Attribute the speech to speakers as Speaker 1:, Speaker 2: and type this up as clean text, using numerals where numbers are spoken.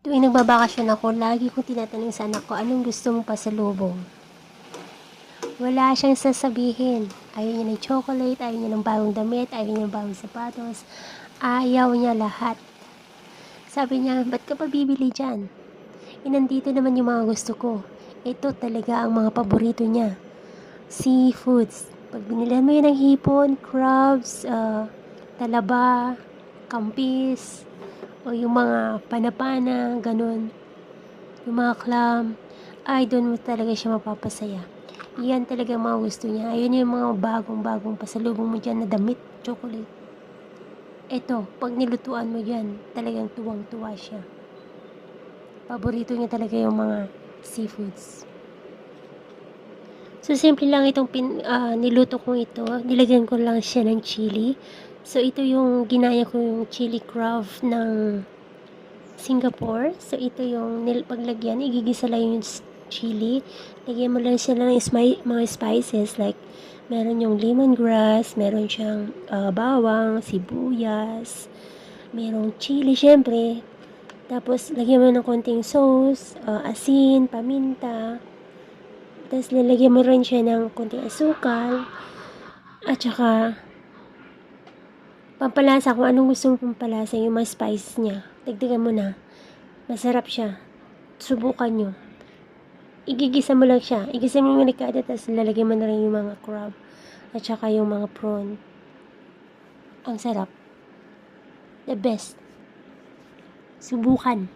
Speaker 1: Tuwing nagbabakasyon ako, lagi kong tinatanong sa anak ko, anong gusto mong pasalubong? Wala siyang sasabihin. Ayaw niya ng chocolate, ayaw niya ng bagong damit, ayaw niya ng bagong sapatos. Ayaw niya lahat. Sabi niya, ba't ka pa bibili dyan? Nandito naman yung mga gusto ko. Ito talaga ang mga paborito niya. Seafoods. Pag binilihan mo yan ng hipon, crabs, talaba, kampis, o yung mga panapana, ganun, yung mga clam, ay doon mo talaga siya mapapasaya. Yan talaga mga gusto niya. Ayun yung mga bagong-bagong pasalubong mo dyan na damit, chocolate. Eto, pag nilutuan mo dyan, talagang tuwang-tuwa siya. Paborito niya talaga yung mga seafoods. So, simple lang itong niluto kong ito. Nilagyan ko lang siya ng chili. So, ito yung ginaya ko yung chili crab ng Singapore. So, ito yung paglagyan. Igigisa lang yung chili. Lagyan mo lang sila ng mga spices like meron yung lemongrass, meron siyang bawang, sibuyas, merong chili syempre. Tapos, lagyan mo ng konting sauce, asin, paminta. Tapos, lalagyan mo rin siya ng konting asukal. At saka, pampalasa kung anong gusto mo pampalasa yung mga spices niya. Dagdagan mo na. Masarap siya. Subukan nyo. Igigisa mo lang siya. Igisa mo yung malikada, tapos lalagyan mo na rin yung mga crab. At saka yung mga prawn. Ang sarap. The best. Subukan.